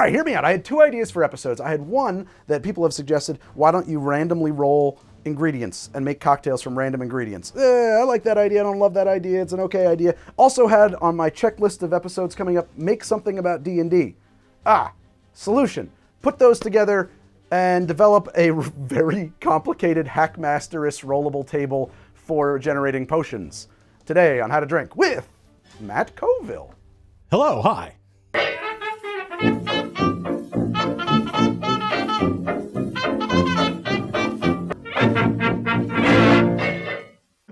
right, hear me out. I had 2 ideas for episodes. I had one that people have suggested, why don't you randomly roll ingredients and make cocktails from random ingredients? I like that idea. I don't love that idea. It's an okay idea. Also had on my checklist of episodes coming up, make something about D&D. Solution. Put those together and develop a very complicated Hackmasterist rollable table for generating potions. Today on How to Drink with Matt Colville. Hello, hi.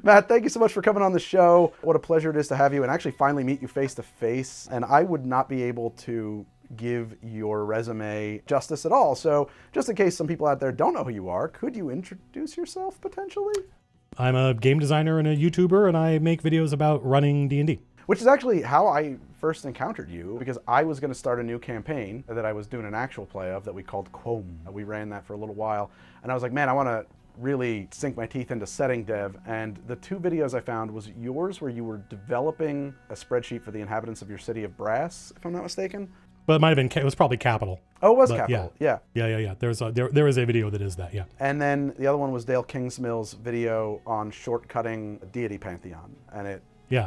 Matt, thank you so much for coming on the show. What a pleasure it is to have you and actually finally meet you face to face. And I would not be able to give your resume justice at all. So just in case some people out there don't know who you are, could you introduce yourself potentially? I'm a game designer and a YouTuber, and I make videos about running D&D. Which is actually how I first encountered you, because I was going to start a new campaign that I was doing an actual play of that we called Quom. We ran that for a little while, and I was like, man, I want to really sink my teeth into setting dev. And the 2 videos I found was yours where you were developing a spreadsheet for the inhabitants of your city of Brass, if I'm not mistaken. But it might have been, it was probably Capital. Oh, it was Capital, yeah. Yeah. There is a video that is that, yeah. And then the other one was Dale Kingsmill's video on shortcutting a deity pantheon, and it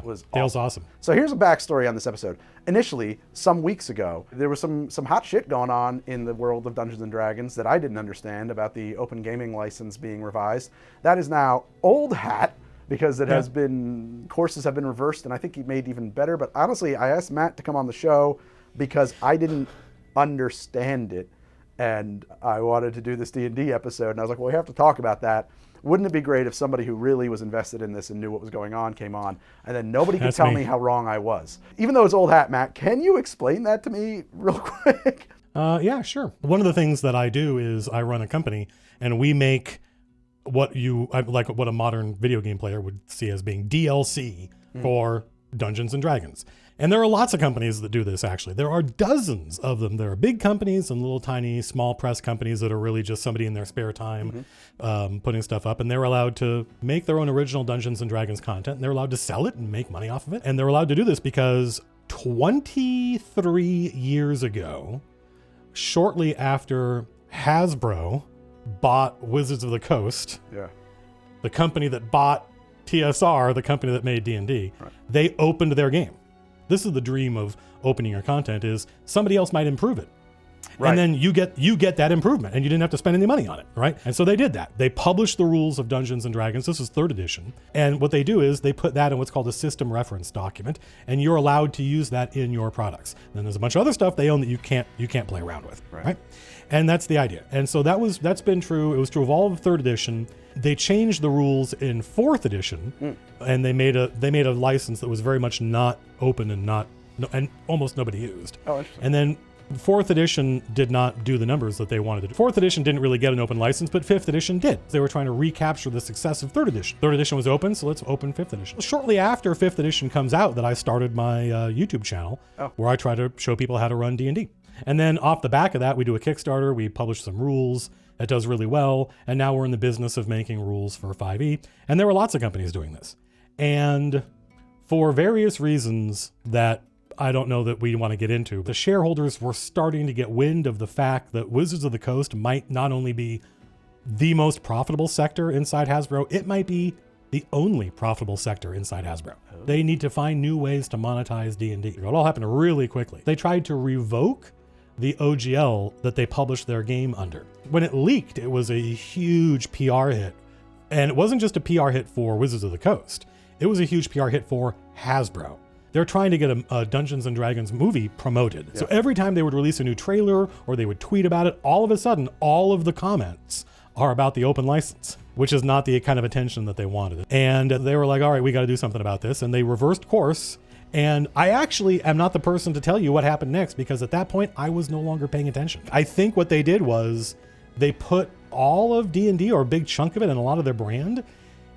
was Dale's awesome. So here's a backstory on this episode. Initially, some weeks ago, there was some hot shit going on in the world of Dungeons & Dragons that I didn't understand about the open gaming license being revised. That is now old hat, because it has been, courses have been reversed, and I think he made even better. But honestly, I asked Matt to come on the show because I didn't understand it, and I wanted to do this D&D episode, and I was like, well, we have to talk about that. Wouldn't it be great if somebody who really was invested in this and knew what was going on came on, and then nobody could tell me how wrong I was? Even though it's old hat, Matt, can you explain that to me real quick? Yeah, sure. One of the things that I do is I run a company, and we make what a modern video game player would see as being DLC for Dungeons & Dragons. And there are lots of companies that do this, actually. There are dozens of them. There are big companies and little tiny small press companies that are really just somebody in their spare time putting stuff up. And they're allowed to make their own original Dungeons & Dragons content. And they're allowed to sell it and make money off of it. And they're allowed to do this because 23 years ago, shortly after Hasbro bought Wizards of the Coast, the company that bought TSR, the company that made D&D, they opened their game. This is the dream of opening your content, is somebody else might improve it. And then you get that improvement, and you didn't have to spend any money on it, right? And so they did that. They published the rules of Dungeons & Dragons. This is 3rd edition. And what they do is they put that in what's called a system reference document, and you're allowed to use that in your products. Then there's a bunch of other stuff they own that you can't play around with, right? And that's the idea. And so that's been true. It was true of all of 3rd edition. They changed the rules in 4th edition, and they made a license that was very much not open and almost nobody used. Oh, interesting. And then 4th edition did not do the numbers that they wanted to do. 4th edition didn't really get an open license, but 5th edition did. They were trying to recapture the success of 3rd edition. 3rd edition was open, so let's open 5th edition. Shortly after 5th edition comes out, that I started my YouTube channel, where I try to show people how to run D&D. And then off the back of that, we do a Kickstarter, we publish some rules. It does really well, and now we're in the business of making rules for 5e, and there were lots of companies doing this. And for various reasons that I don't know that we want to get into, the shareholders were starting to get wind of the fact that Wizards of the Coast might not only be the most profitable sector inside Hasbro, it might be the only profitable sector inside Hasbro. They need to find new ways to monetize D&D. It all happened really quickly. They tried to revoke the OGL that they published their game under. When it leaked, it was a huge PR hit. And it wasn't just a PR hit for Wizards of the Coast. It was a huge PR hit for Hasbro. They're trying to get a Dungeons & Dragons movie promoted. Yeah. So every time they would release a new trailer or they would tweet about it, all of a sudden, all of the comments are about the open license, which is not the kind of attention that they wanted. And they were like, all right, we got to do something about this. And they reversed course. And I actually am not the person to tell you what happened next, because at that point, I was no longer paying attention. I think what they did was they put all of D&D, or a big chunk of it, and a lot of their brand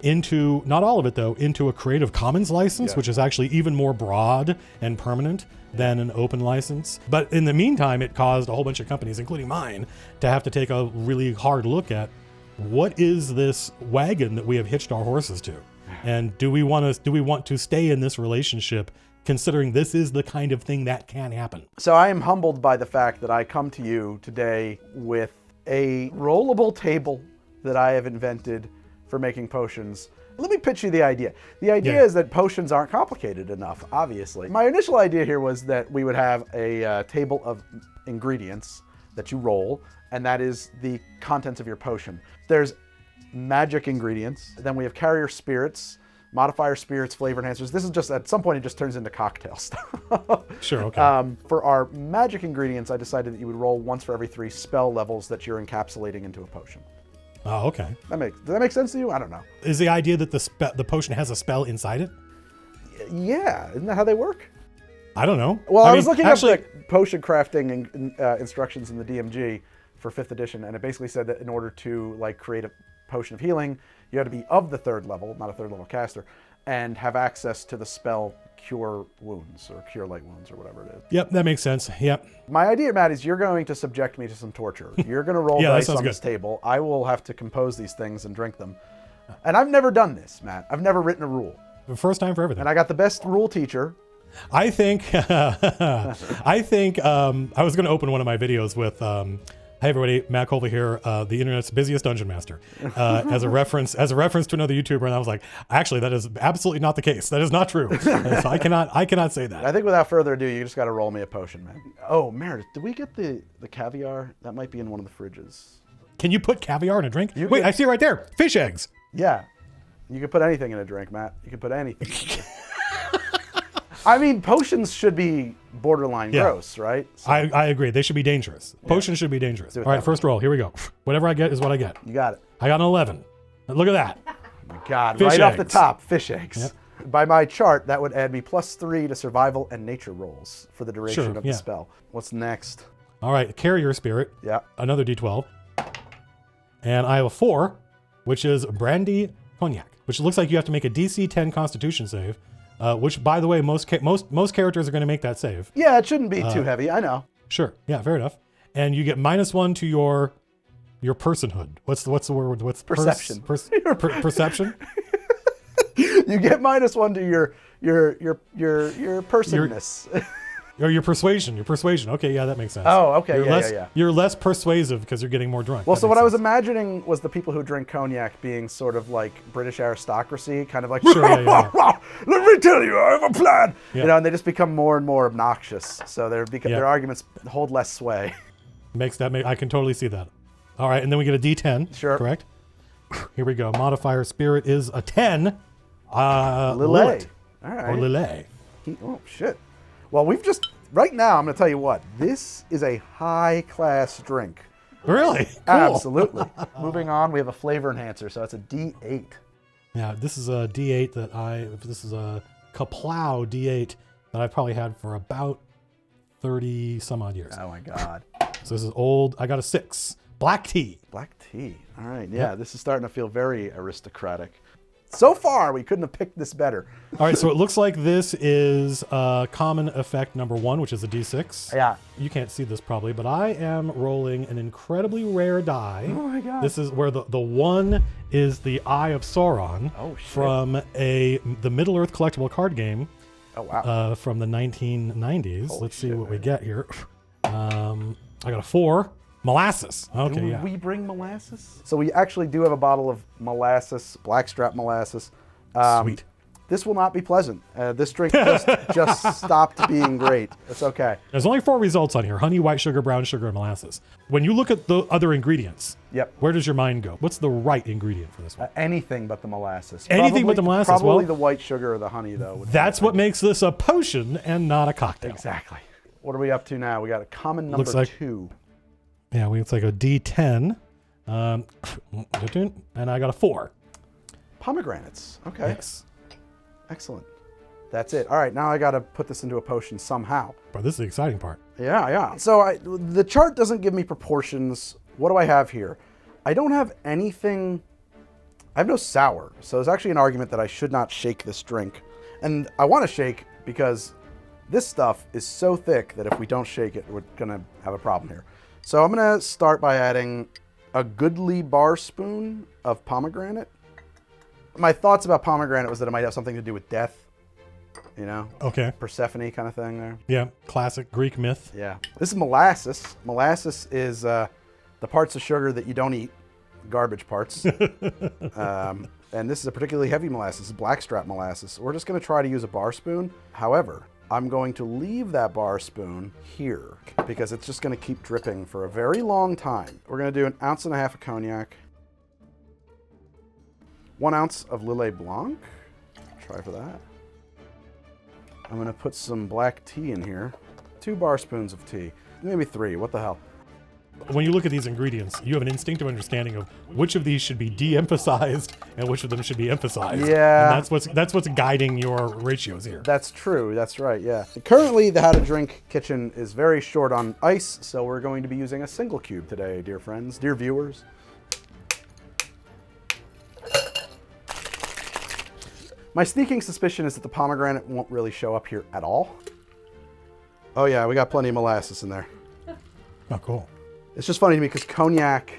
into, not all of it though, into a Creative Commons license, which is actually even more broad and permanent than an open license. But in the meantime, it caused a whole bunch of companies, including mine, to have to take a really hard look at what is this wagon that we have hitched our horses to? And do we want to stay in this relationship considering this is the kind of thing that can happen. So I am humbled by the fact that I come to you today with a rollable table that I have invented for making potions. Let me pitch you the idea. The idea is that potions aren't complicated enough, obviously. My initial idea here was that we would have a table of ingredients that you roll, and that is the contents of your potion. There's magic ingredients, then we have carrier spirits, modifier spirits, flavor enhancers. This is just, at some point, it just turns into cocktail stuff. Sure, okay. For our magic ingredients, I decided that you would roll once for every 3 spell levels that you're encapsulating into a potion. Oh, okay. Does that make sense to you? I don't know. Is the idea that the potion has a spell inside it? Yeah, isn't that how they work? I don't know. Well, I was looking up the potion crafting instructions in the DMG for 5th edition, and it basically said that in order to create a potion of healing, you had to be of the 3rd level, not a 3rd level caster, and have access to the spell Cure Wounds or Cure Light Wounds or whatever it is. Yep, that makes sense. Yep. My idea, Matt, is you're going to subject me to some torture. You're going to roll dice on this table. I will have to compose these things and drink them. And I've never done this, Matt. I've never written a rule. The first time for everything. And I got the best rule teacher. I think I was going to open one of my videos with hey everybody, Matt Colville here, the internet's busiest dungeon master, as a reference to another YouTuber, and I was like, actually, that is absolutely not the case. That is not true. So I cannot say that. I think without further ado, you just got to roll me a potion, man. Oh, Meredith, did we get the caviar? That might be in one of the fridges. Can you put caviar in a drink? Wait, I see it right there. Fish eggs. Yeah, you can put anything in a drink, Matt. You can put anything. I mean, potions should be borderline gross, right? So. I agree. They should be dangerous. Potions should be dangerous. All right, first roll. Here we go. Whatever I get is what I get. You got it. I got an 11. Look at that. Oh my God, Fish right eggs. off the top, fish eggs. Yep. By my chart, that would add me +3 to survival and nature rolls for the duration of the spell. What's next? All right, carrier spirit. Yeah. Another D12. And I have a 4, which is brandy cognac, which looks like you have to make a DC 10 Constitution save. Which, by the way, most characters are going to make that save. Yeah, it shouldn't be too heavy. I know. Sure. Yeah, fair enough. And you get -1 to your personhood. What's the word? What's perception? Perception. You get -1 to your personness. Or your persuasion. Okay, yeah, that makes sense. Oh, okay, yeah. You're less persuasive because you're getting more drunk. Well, so what I was imagining was the people who drink cognac being sort of like British aristocracy, kind of like, sure, let me tell you, I have a plan. Yeah. You know, and they just become more and more obnoxious. So their arguments hold less sway. I can totally see that. All right, and then we get a D10. Sure. Correct? Here we go. Modifier spirit is a 10. Lillet. All right. Or Lillet. Oh, shit. Well, right now, I'm going to tell you what. This is a high-class drink. Really? Cool. Absolutely. Moving on, we have a flavor enhancer, so it's a D8. Yeah, this is a D8 this is a Kaplow D8 that I've probably had for about 30 some odd years. Oh my God. So this is old. I got a 6. Black tea. Black tea. All right. Yeah, This is starting to feel very aristocratic. So far, we couldn't have picked this better. All right, so it looks like this is common effect number 1, which is a D6. Yeah. You can't see this probably, but I am rolling an incredibly rare die. Oh my God. This is where the 1 is the Eye of Sauron. Oh, shit. From the Middle-earth collectible card game. Oh, wow. From the 1990s. Holy Let's see shit, what we get here. I got a 4. Molasses. Okay, do we bring molasses? So we actually do have a bottle of molasses, blackstrap molasses. Sweet. This will not be pleasant. This drink just stopped being great. It's okay. There's only 4 results on here: honey, white sugar, brown sugar, and molasses. When you look at the other ingredients, where does your mind go? What's the right ingredient for this one? Anything but the molasses. Anything but the molasses. Probably the white sugar or the honey, though. That's what makes this a potion and not a cocktail. Exactly. What are we up to now? We got a common number 2. Yeah, it's like a D10. And I got a 4. Pomegranates. Okay. Yes. Excellent. That's it. All right, now I got to put this into a potion somehow. But this is the exciting part. Yeah. So the chart doesn't give me proportions. What do I have here? I don't have anything. I have no sour. So there's actually an argument that I should not shake this drink. And I want to shake because this stuff is so thick that if we don't shake it, we're going to have a problem here. So I'm going to start by adding a goodly bar spoon of pomegranate. My thoughts about pomegranate was that it might have something to do with death. You know, Okay. Persephone kind of thing there. Yeah. Classic Greek myth. Yeah. This is molasses. Molasses is the parts of sugar that you don't eat, garbage parts. And this is a particularly heavy molasses. This is blackstrap molasses. We're just going to try to use a bar spoon. However, I'm going to leave that bar spoon here because it's just going to keep dripping for a very long time. We're going to do 1.5 ounces of cognac, 1 ounce of Lillet Blanc. Try for that. I'm going to put some black tea in here. 2 bar spoons of tea. Maybe 3. What the hell? When you look at these ingredients, you have an instinctive understanding of which of these should be de-emphasized and which of them should be emphasized. Yeah. And that's what's guiding your ratios here. That's true. That's right. Yeah. Currently, the How to Drink kitchen is very short on ice, so we're going to be using a single cube today, dear friends, dear viewers. My sneaking suspicion is that the pomegranate won't really show up here at all. Oh yeah, we got plenty of molasses in there. Oh, cool. It's just funny to me because cognac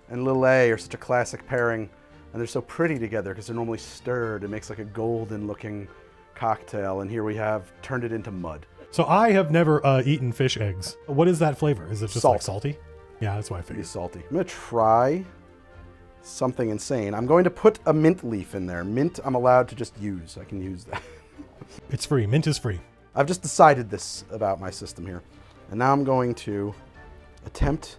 and Lillet are such a classic pairing, and they're so pretty together because they're normally stirred. It makes like a golden-looking cocktail, and here we have turned it into mud. So I have never eaten fish eggs. What is that flavor? Is it just like salty? Yeah, that's why I figured. It's salty. I'm gonna try something insane. I'm going to put a mint leaf in there. Mint, I'm allowed to just use. I can use that. It's free. Mint is free. I've just decided this about my system here, and now I'm going to attempt.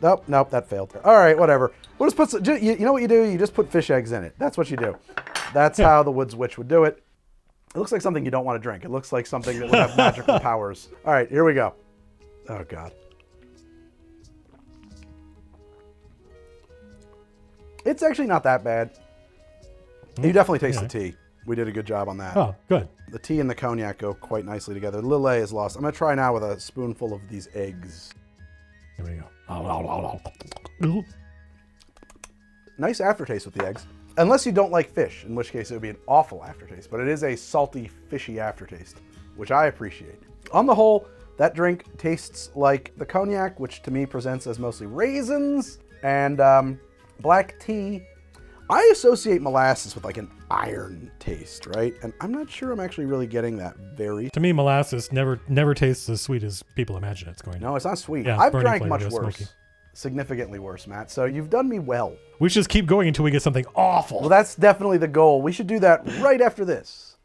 Nope, that failed. All right, whatever. We'll just put some, you know what you do? You just put fish eggs in it. That's what you do. That's how the Woods Witch would do it. It looks like something you don't want to drink. It looks like something that would have magical powers. All right, here we go. Oh, God. It's actually not that bad. You definitely taste the tea. We did a good job on that. Oh, good. The tea and the cognac go quite nicely together. The Lillet is lost. I'm going to try now with a spoonful of these eggs. Here we go. Nice aftertaste with the eggs. Unless you don't like fish, in which case it would be an awful aftertaste. But it is a salty, fishy aftertaste, which I appreciate. On the whole, that drink tastes like the cognac, which to me presents as mostly raisins and black tea. I associate molasses with like an iron taste, right? And I'm not sure I'm actually really getting that very... To me, molasses never tastes as sweet as people imagine it's going to. No, it's not sweet. Yeah, I've burning drank flavor, much worse. smoky. Significantly worse, Matt. So you've done me well. We should just keep going until we get something awful. Well, that's definitely the goal. We should do that right after this.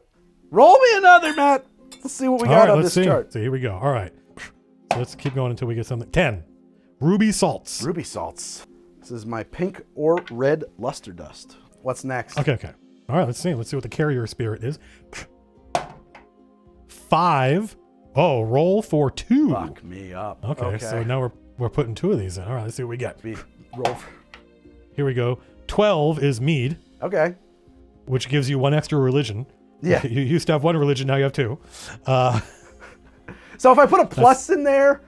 Roll me another, Matt. Let's see what we got on this chart. So here we go. All right. So let's keep going until we get something. 10. Ruby salts. Ruby salts. This is my pink or red luster dust. What's next? Okay. All right, let's see. Let's see what the carrier spirit is. 5. Oh, roll for 2. Fuck me up. Okay. So now we're putting 2 of these in. All right, let's see what we get. Roll. Here we go. 12 is mead. Okay. Which gives you 1 extra religion. Yeah. You used to have 1 religion, now you have 2. So if I put a plus in there,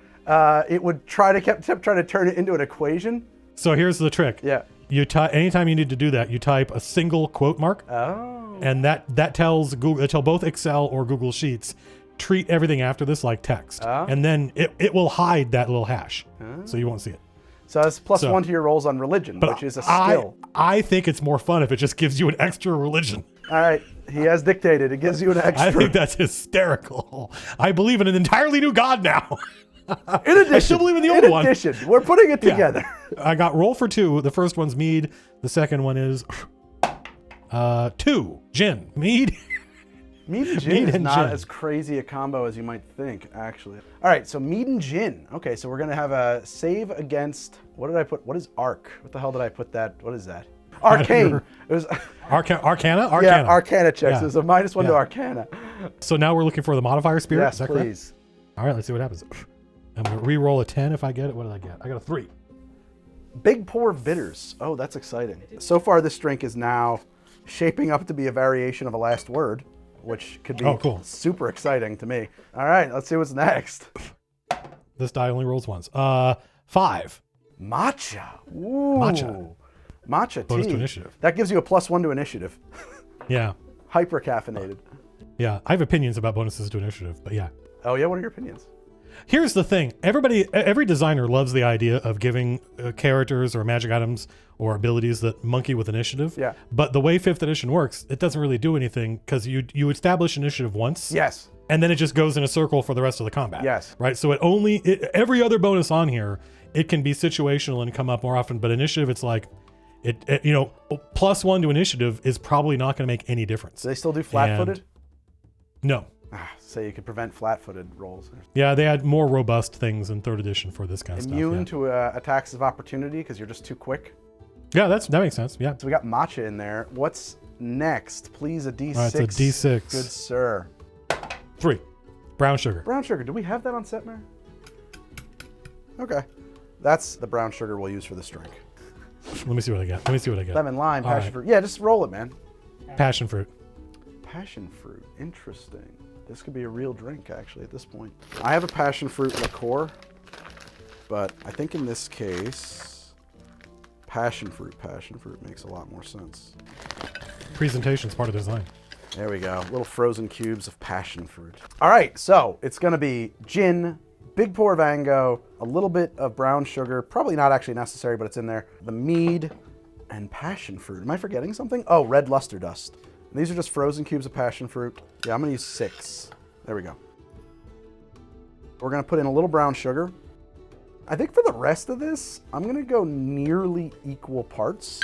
it would try to turn it into an equation. So here's the trick. Yeah. You anytime you need to do that, you type a single quote mark. Oh. And that tells Google, tell both Excel or Google Sheets, treat everything after this like text. Oh. And then it will hide that little hash. So you won't see it. So it's plus 1 to your rolls on religion, which is a skill. I think it's more fun if it just gives you an extra religion. All right. He has dictated. It gives you an extra. I think that's hysterical. I believe in an entirely new God now. In addition, I still believe in the old one. In addition, we're putting it together. I got roll for 2. The first one's mead. The second one is 2 gin. Mead. Mead and gin is not as crazy a combo as you might think, actually. All right, so mead and gin. Okay, so we're going to have a save against... What did I put? What is arc? What the hell did I put that? What is that? Arcane. It was Arcana? Yeah, Arcana checks. Yeah. It was a -1 to Arcana. So now we're looking for the modifier spirit? Yes, is that please. Correct? All right, let's see what happens. I'm going to re-roll a 10 if I get it. What did I get? I got a 3. Big pour bitters. Oh, that's exciting. So far, this drink is now shaping up to be a variation of a last word, which could be super exciting to me. All right, let's see what's next. This die only rolls once. 5. Matcha. Ooh. Matcha Bonus tea. to initiative. That gives you a +1 to initiative. Yeah. Hyper caffeinated. Yeah, I have opinions about bonuses to initiative, but yeah. Oh yeah, what are your opinions? Here's the thing. Every designer loves the idea of giving characters or magic items or abilities that monkey with initiative. Yeah. But the way 5th edition works, it doesn't really do anything because you establish initiative once. Yes. And then it just goes in a circle for the rest of the combat. Yes. Right? So every other bonus on here, it can be situational and come up more often. But initiative, it's like, +1 to initiative is probably not going to make any difference. Do they still do flat-footed? No. So you could prevent flat-footed rolls. Yeah, they had more robust things in 3rd edition for this kind of stuff. Immune to attacks of opportunity because you're just too quick. Yeah, that makes sense. Yeah. So we got matcha in there. What's next? Please, a D6. It's a D6. Good sir. 3. Brown sugar. Brown sugar. Do we have that on Setmare? Okay. That's the brown sugar we'll use for this drink. Let me see what I got. Lemon, lime, passion right. fruit. Yeah, just roll it, man. Passion fruit. Passion fruit. Interesting. This could be a real drink, actually, at this point. I have a passion fruit liqueur, but I think in this case, passion fruit makes a lot more sense. Presentation's part of design. There we go. Little frozen cubes of passion fruit. All right, so it's going to be gin, big pour of Ango, a little bit of brown sugar, probably not actually necessary, but it's in there. The mead and passion fruit. Am I forgetting something? Oh, red luster dust. And these are just frozen cubes of passion fruit. Yeah, I'm going to use 6. There we go. We're going to put in a little brown sugar. I think for the rest of this, I'm going to go nearly equal parts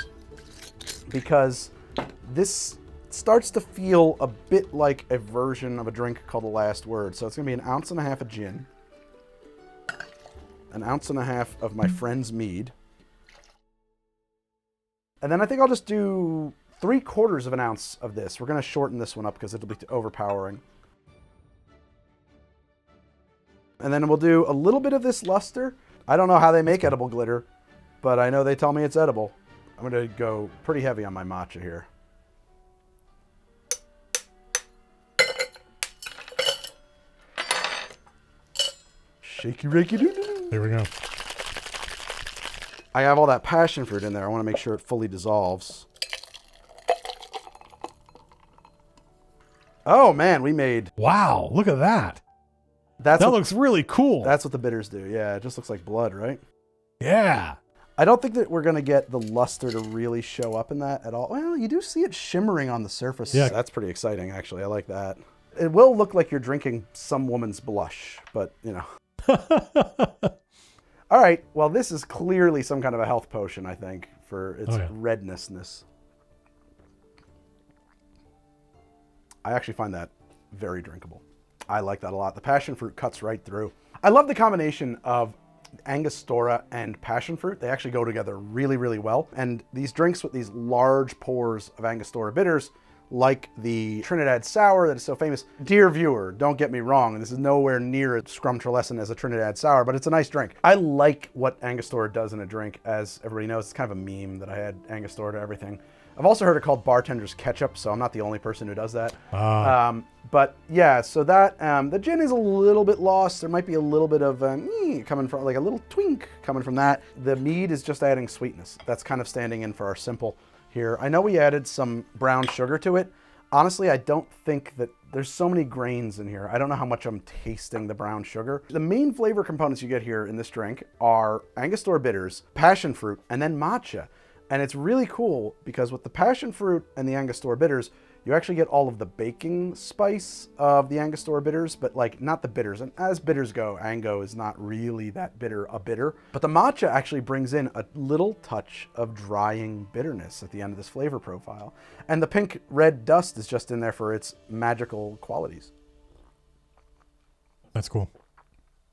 because this starts to feel a bit like a version of a drink called The Last Word. So it's going to be 1.5 ounces of gin, 1.5 ounces of my friend's mead. And then I think I'll just do 3/4 of an ounce of this. We're going to shorten this one up because it'll be overpowering. And then we'll do a little bit of this luster. I don't know how they make edible glitter, but I know they tell me it's edible. I'm going to go pretty heavy on my matcha here. Shaky, rakey, doo-doo. There we go. I have all that passion fruit in there. I want to make sure it fully dissolves. Oh man, we made... Wow, look at that. That looks really cool. That's what the bitters do. Yeah, it just looks like blood, right? Yeah. I don't think that we're going to get the luster to really show up in that at all. Well, you do see it shimmering on the surface. Yeah. That's pretty exciting, actually. I like that. It will look like you're drinking some woman's blush, but, you know. All right. Well, this is clearly some kind of a health potion, I think, for its rednessness. I actually find that very drinkable. I like that a lot. The passion fruit cuts right through. I love the combination of Angostura and passion fruit. They actually go together really, really well. And these drinks with these large pours of Angostura bitters, like the Trinidad Sour that is so famous. Dear viewer, don't get me wrong, this is nowhere near as scrumptious as a Trinidad Sour, but it's a nice drink. I like what Angostura does in a drink. As everybody knows, it's kind of a meme that I add Angostura to everything. I've also heard it called bartender's ketchup, so I'm not the only person who does that. But yeah, so that the gin is a little bit lost. There might be a little bit of coming from, like a little twink coming from that. The mead is just adding sweetness. That's kind of standing in for our simple here. I know we added some brown sugar to it. Honestly, I don't think that there's so many grains in here. I don't know how much I'm tasting the brown sugar. The main flavor components you get here in this drink are Angostura bitters, passion fruit, and then matcha. And it's really cool because with the passion fruit and the Angostura bitters, you actually get all of the baking spice of the Angostura bitters, but like not the bitters. And as bitters go, Ango is not really that bitter. But the matcha actually brings in a little touch of drying bitterness at the end of this flavor profile. And the pink red dust is just in there for its magical qualities. That's cool.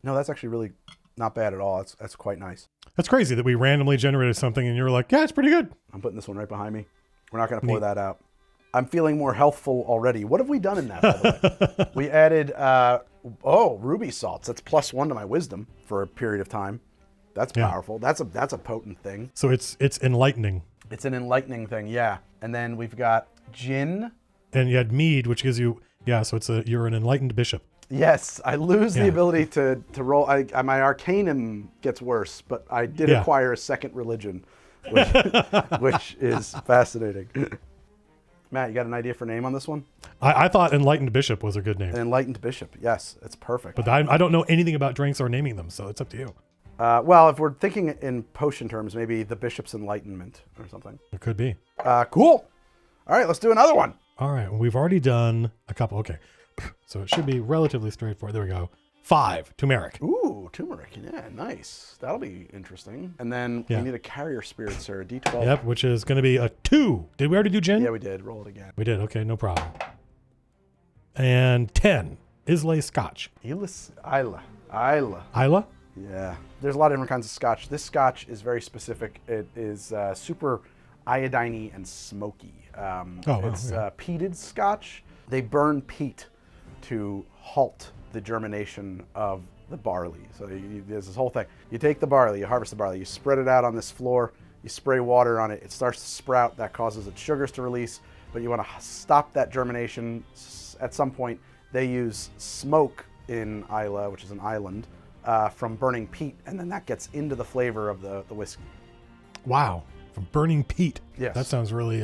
No, that's actually really not bad at all. That's quite nice. That's crazy that we randomly generated something and you were like, yeah, it's pretty good. I'm putting this one right behind me. We're not going to pour that out. I'm feeling more healthful already. What have we done in that, by the way? We added, ruby salts. That's +1 to my wisdom for a period of time. That's powerful. That's a potent thing. So it's enlightening. It's an enlightening thing, yeah. And then we've got gin. And you had mead, which gives you, so you're an enlightened bishop. Yes, I lose the ability to roll. My arcanum gets worse, but I did acquire a second religion, which is fascinating. Matt, you got an idea for name on this one? I thought Enlightened Bishop was a good name. An Enlightened Bishop. Yes, it's perfect. But I don't know anything about drinks or naming them, so it's up to you. Well, if we're thinking in potion terms, maybe the Bishops Enlightenment or something. It could be. Cool. All right, let's do another one. All right, we've already done a couple. Okay, so it should be relatively straightforward. There we go. 5, turmeric. Ooh, turmeric. Yeah, nice. That'll be interesting. And then we need a carrier spirit, sir. A D12. Yep, which is going to be a 2. Did we already do gin? Yeah, we did. Roll it again. We did. Okay, no problem. And 10, Islay Scotch. Isla. Isla? Yeah. There's a lot of different kinds of scotch. This scotch is very specific. It is super iodine-y and smoky. It's peated scotch. They burn peat to halt the germination of the barley. So there's this whole thing. You take the barley, you harvest the barley, you spread it out on this floor, you spray water on it, it starts to sprout, that causes its sugars to release, but you want to stop that germination. At some point, they use smoke in Isla, which is an island, from burning peat, and then that gets into the flavor of the whiskey. Wow, from burning peat. Yes. That sounds really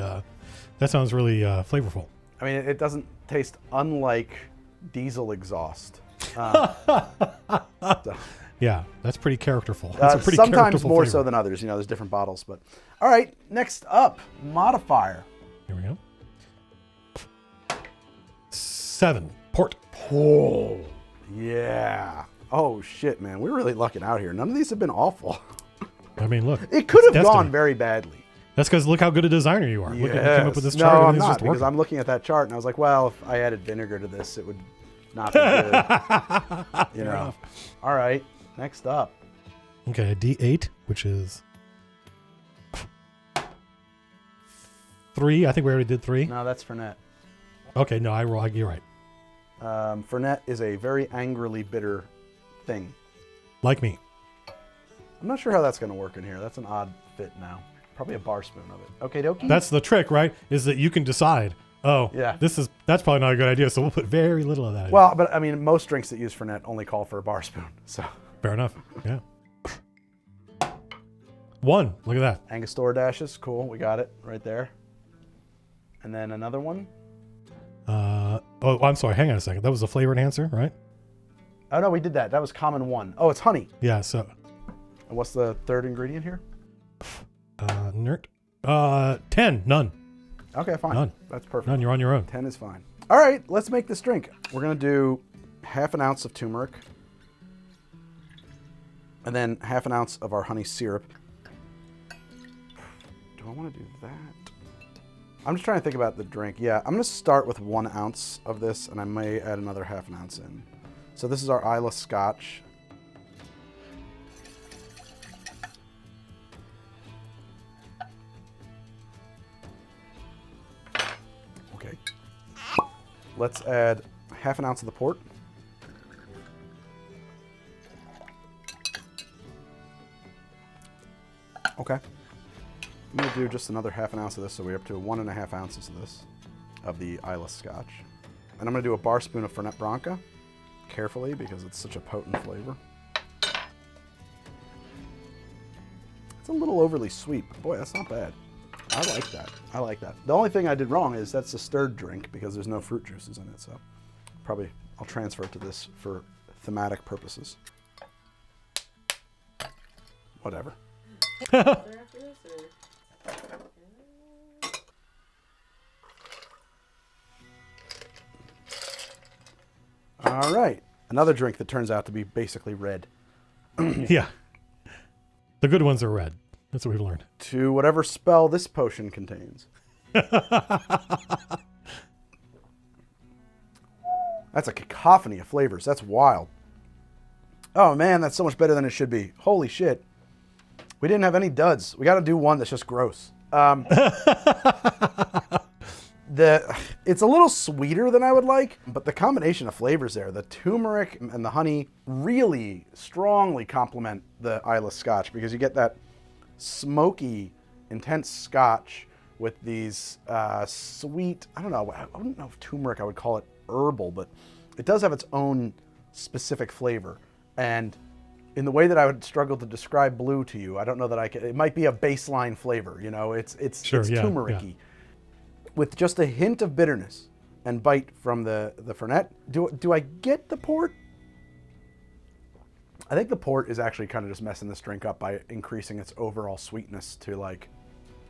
flavorful. I mean, it doesn't taste unlike diesel exhaust. So. Yeah, that's pretty characterful. That's a pretty sometimes characterful more flavor. so than others. There's different bottles, but all right. Next up, modifier. Here we go. 7, port. Oh, yeah. Oh shit, man, we're really lucking out here. None of these have been awful. I mean, look. It could have destiny. gone very badly. That's because look how good a designer you are. Yes. Look at you came up with this chart. No, I'm and it's not, just because working. I'm looking at that chart and I was like, well, if I added vinegar to this, it would not be good. You know. enough. All right, next up. Okay, a D8, which is 3. I think we already did 3. No, that's Fernet. Okay, no, you're right. Fernet is a very angrily bitter thing. Like me. I'm not sure how that's going to work in here. That's an odd fit now. Probably a bar spoon of it. Okay, dokie. That's the trick, right? Is that you can decide, Yeah. that's probably not a good idea, so we'll put very little of that in. Well, but I mean, most drinks that use Fernet only call for a bar spoon. So Fair enough. Yeah. 1. Look at that. Angostura dashes, cool. We got it right there. And then another one. I'm sorry. Hang on a second. That was a flavor enhancer, right? Oh no, we did that. That was common 1. Oh, it's honey. Yeah. So, And what's the third ingredient here? nerd. 10. None. Okay, fine. None. That's perfect. None. You're on your own. 10 is fine. All right, let's make this drink. We're gonna do half an ounce of turmeric, and then half an ounce of our honey syrup. Do I want to do that? I'm just trying to think about the drink. Yeah, I'm going to start with 1 ounce of this, and I may add another half an ounce in. So this is our Isla Scotch. Okay. Let's add half an ounce of the port. Okay. I'm going to do just another half an ounce of this, so we're up to 1.5 ounces of this, of the Isla Scotch. And I'm going to do a bar spoon of Fernet Branca, carefully, because it's such a potent flavor. It's a little overly sweet, but boy, that's not bad. I like that. I like that. The only thing I did wrong is that's a stirred drink, because there's no fruit juices in it, so probably I'll transfer it to this for thematic purposes. Whatever. All right, another drink that turns out to be basically red. Yeah. The good ones are red. That's what we've learned. To whatever spell this potion contains. That's a cacophony of flavors. That's wild. Oh man, that's so much better than it should be. Holy shit. We didn't have any duds. We got to do one that's just gross. It's a little sweeter than I would like, but the combination of flavors there, the turmeric and the honey, really strongly complement the Isla Scotch, because you get that smoky, intense Scotch with these sweet, I don't know if turmeric I would call it herbal, but it does have its own specific flavor. And in the way that I would struggle to describe blue to you, I don't know that I could. It might be a baseline flavor, you know. It's sure, turmeric-y. with just a hint of bitterness and bite from the Fernet. Do I get the port? I think the port is actually kind of just messing this drink up by increasing its overall sweetness to like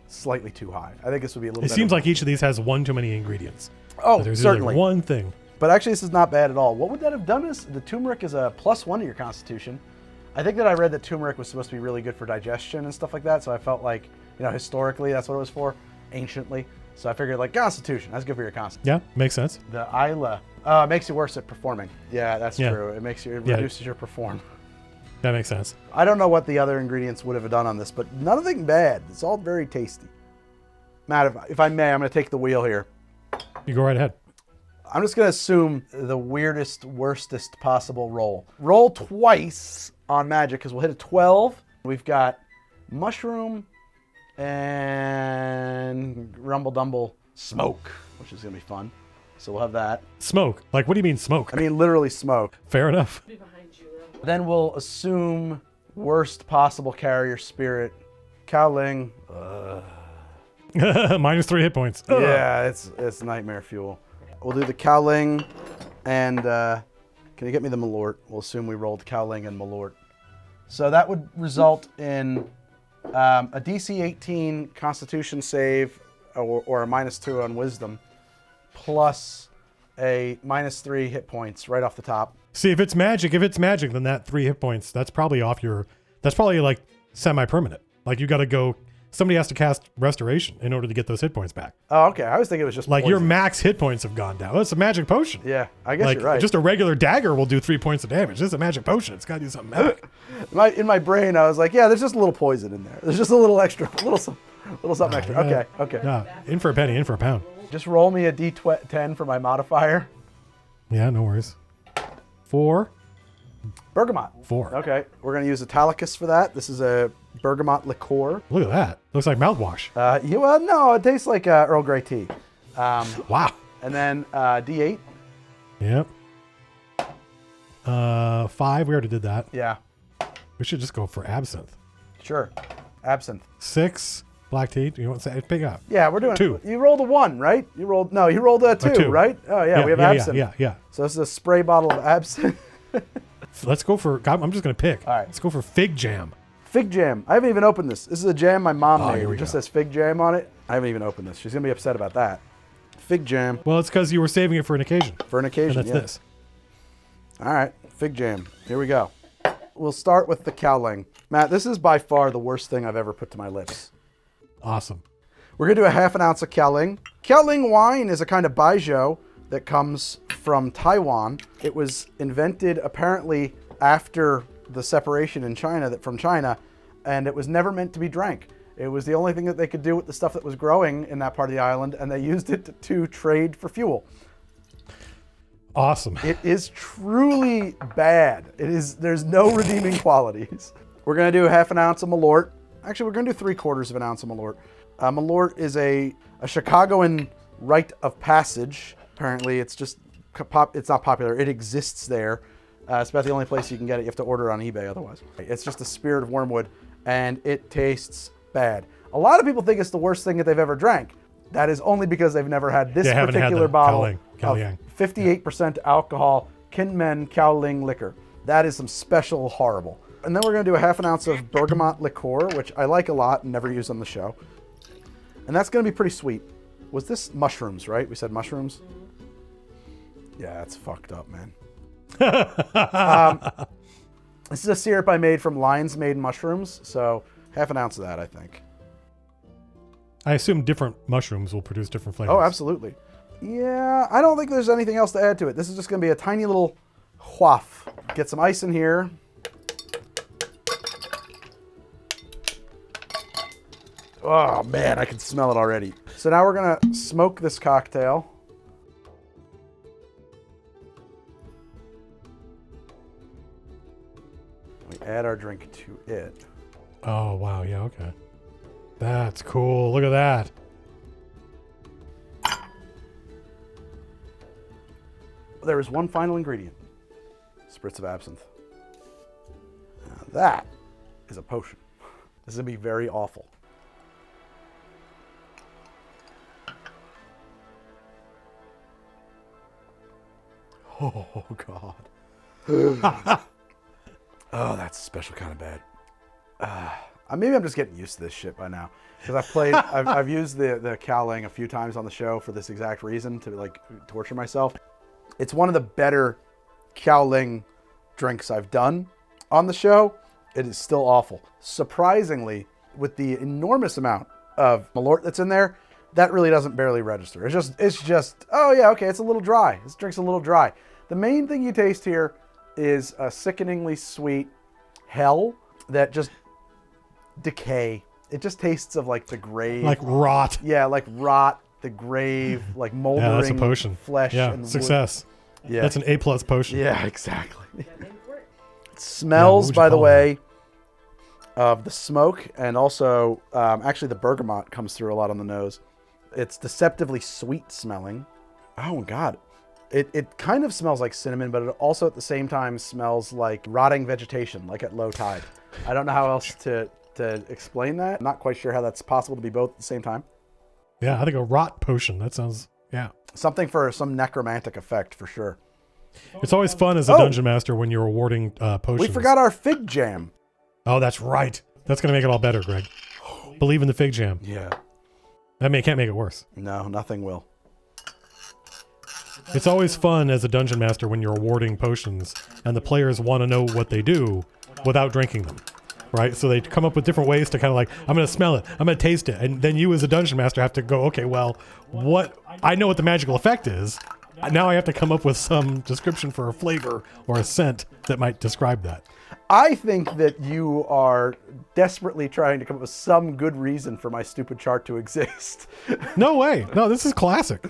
slightly too high. I think this would be a little. It seems like each of these has one too many ingredients. Oh, There's certainly one thing. But actually, this is not bad at all. What would that have done? Is the turmeric is a +1 to your constitution. I think that I read that turmeric was supposed to be really good for digestion and stuff like that. So I felt like, historically, that's what it was for, anciently. So I figured like constitution, that's good for your constitution. Yeah, makes sense. The Isla makes you worse at performing. Yeah, that's true. It reduces your perform. That makes sense. I don't know what the other ingredients would have done on this, but nothing bad. It's all very tasty. Matt, if I may, I'm going to take the wheel here. You go right ahead. I'm just going to assume the weirdest, worstest possible roll. Roll twice on magic because we'll hit a 12. We've got mushroom and rumble dumble smoke, which is going to be fun. So we'll have that. Smoke? Like, what do you mean smoke? I mean, literally smoke. Fair enough. Then we'll assume worst possible carrier spirit. Cowling. -3 hit points. Yeah, it's nightmare fuel. We'll do the Cowling and can you get me the Malort? We'll assume we rolled Cowling and Malort. So that would result in a DC 18 Constitution save or a -2 on Wisdom, plus a -3 hit points right off the top. See, if it's magic, then that 3 hit points, that's probably that's probably like semi-permanent. Like you got to go. Somebody has to cast Restoration in order to get those hit points back. Oh, okay. I was thinking it was just like poison. Your max hit points have gone down. It's a magic potion. Yeah, I guess like, you're right. Just a regular dagger will do 3 points of damage. This is a magic potion. It's got to do something epic. In my brain, I was like, yeah, there's just a little poison in there. There's just a little extra, little something extra. Yeah. Okay. Yeah, in for a penny, in for a pound. Just roll me a D10 for my modifier. Yeah, no worries. 4. Bergamot. 4. Okay, we're going to use Italicus for that. This is a bergamot liqueur. Look at that. Looks like mouthwash. Well, no, it tastes like Earl Grey tea. Wow. And then D8. Yep. 5, we already did that. Yeah. We should just go for absinthe. Sure. Absinthe. 6, black tea. You want to say pick up? Yeah, we're doing 2. You rolled a 1, right? You rolled a 2, right? Oh, yeah, we have absinthe. Yeah. So this is a spray bottle of absinthe. Let's go for, I'm just going to pick. All right. Let's go for fig jam. Fig jam. I haven't even opened this. This is a jam my mom made. Here we It just go. says fig jam on it. I haven't even opened this. She's going to be upset about that. Fig jam. Well, it's because you were saving it for an occasion. For an occasion, And that's this. All right. Fig jam. Here we go. We'll start with the Cowling. Matt, this is by far the worst thing I've ever put to my lips. Awesome. We're going to do a ½ ounce of Cowling. Cowling wine is a kind of baijiu that comes from Taiwan. It was invented apparently after the separation in China, from China, and it was never meant to be drank. It was the only thing that they could do with the stuff that was growing in that part of the island, and they used it to trade for fuel. Awesome. It is truly bad. There's no redeeming qualities. We're gonna do ½ ounce of Malort. Actually, we're gonna do 3/4 ounce of Malort. Malort is a Chicagoan rite of passage. Apparently, it's not popular. It exists there. It's about the only place you can get it. You have to order it on eBay otherwise. It's just a spirit of wormwood, and it tastes bad. A lot of people think it's the worst thing that they've ever drank. That is only because they've never had this particular bottle of 58% alcohol Kinmen Cowling liquor. That is some special horrible. And then we're going to do a ½ ounce of bergamot liqueur, which I like a lot and never use on the show. And that's going to be pretty sweet. Was this mushrooms, right? We said mushrooms? Yeah, that's fucked up, man. This is a syrup I made from lion's mane mushrooms, so ½ ounce of that, I think. I assume different mushrooms will produce different flavors. Oh, absolutely. Yeah, I don't think there's anything else to add to it. This is just going to be a tiny little whiff. Get some ice in here. Oh, man, I can smell it already. So now we're going to smoke this cocktail. We add our drink to it. Oh, wow. Yeah, okay. That's cool. Look at that. There is one final ingredient. Spritz of absinthe. Now that is a potion. This is going to be very awful. Oh, God. Oh, that's a special kind of bad. Maybe I'm just getting used to this shit by now. Because I've used the Cowling a few times on the show for this exact reason, to like torture myself. It's one of the better Cowling drinks I've done on the show. It is still awful. Surprisingly, with the enormous amount of Malort that's in there, that really doesn't barely register. It's just, oh yeah, okay, it's a little dry. This drink's a little dry. The main thing you taste here is a sickeningly sweet hell that just decay. It just tastes of like the grave. Like rot. Yeah, like rot, the grave, like moldering Yeah, that's a potion. Flesh and success. Wood. Yeah. That's an A+ potion. Yeah, exactly. It smells, by the way, of the smoke, and also actually the bergamot comes through a lot on the nose. It's deceptively sweet smelling. Oh God. It kind of smells like cinnamon, but it also at the same time smells like rotting vegetation, like at low tide. I don't know how else to explain that. I'm not quite sure how that's possible to be both at the same time. Yeah, I think a rot potion. That sounds, yeah. Something for some necromantic effect for sure. It's always fun as a dungeon master when you're awarding potions. We forgot our fig jam. Oh, that's right. That's going to make it all better, Greg. Believe in the fig jam. Yeah. Can't make it worse. No, nothing will. It's always fun as a dungeon master when you're awarding potions and the players want to know what they do without drinking them, right? So they come up with different ways to kind of like, I'm going to smell it, I'm going to taste it. And then you as a dungeon master have to go, okay, well, I know what the magical effect is. Now I have to come up with some description for a flavor or a scent that might describe that. I think that you are desperately trying to come up with some good reason for my stupid chart to exist. No way. No, this is classic.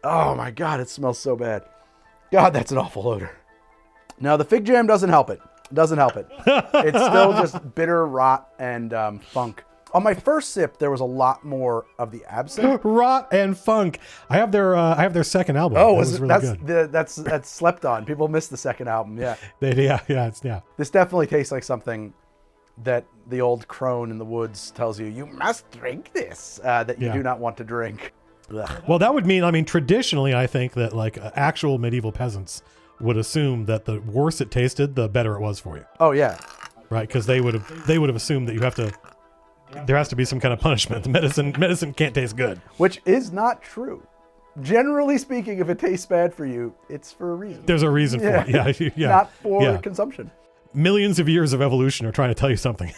Oh my God, it smells so bad. God, that's an awful odor. No, the fig jam doesn't help it. Doesn't help it. It's still just bitter rot and funk. On my first sip, there was a lot more of the absinthe. Rot and funk. I have their second album. Oh, was really good. That's slept on. People miss the second album. Yeah. Yeah. This definitely tastes like something that the old crone in the woods tells you, you must drink this, that you do not want to drink. Ugh. Well, that would mean, traditionally, I think that like actual medieval peasants would assume that the worse it tasted, the better it was for you. Oh yeah. Right. Because they would have assumed that there has to be some kind of punishment. The medicine can't taste good. Which is not true. Generally speaking, if it tastes bad for you, it's for a reason. There's a reason for it. Yeah. Not for consumption. Millions of years of evolution are trying to tell you something.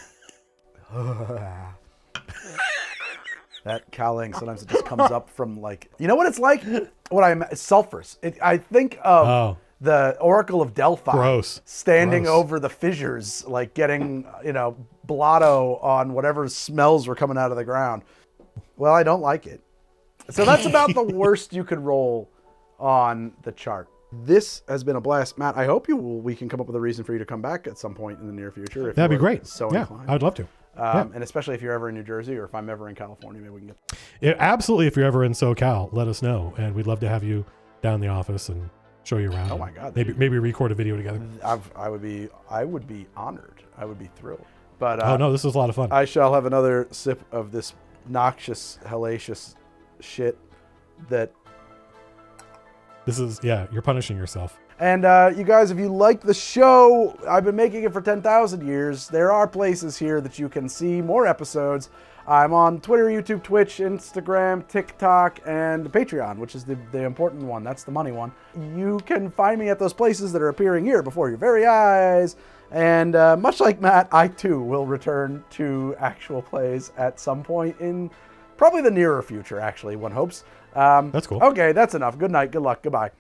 That cowling, sometimes it just comes up from like, you know what it's like? It's sulfurous. I think of the Oracle of Delphi standing over the fissures, like getting, blotto on whatever smells were coming out of the ground. Well, I don't like it. So that's about the worst you could roll on the chart. This has been a blast, Matt. I hope we can come up with a reason for you to come back at some point in the near future. That'd be great. So inclined. I'd love to. And especially if you're ever in New Jersey, or if I'm ever in California, maybe we can get. Yeah, absolutely. If you're ever in SoCal, let us know, and we'd love to have you down in the office and show you around. Oh my God! Maybe record a video together. I would be honored. I would be thrilled. But oh no, this was a lot of fun. I shall have another sip of this noxious, hellacious shit. You're punishing yourself. And you guys, if you like the show, I've been making it for 10,000 years. There are places here that you can see more episodes. I'm on Twitter, YouTube, Twitch, Instagram, TikTok, and Patreon, which is the important one. That's the money one. You can find me at those places that are appearing here before your very eyes. And much like Matt, I too will return to actual plays at some point in probably the nearer future, actually, one hopes. That's cool. Okay, that's enough. Good night, good luck, goodbye.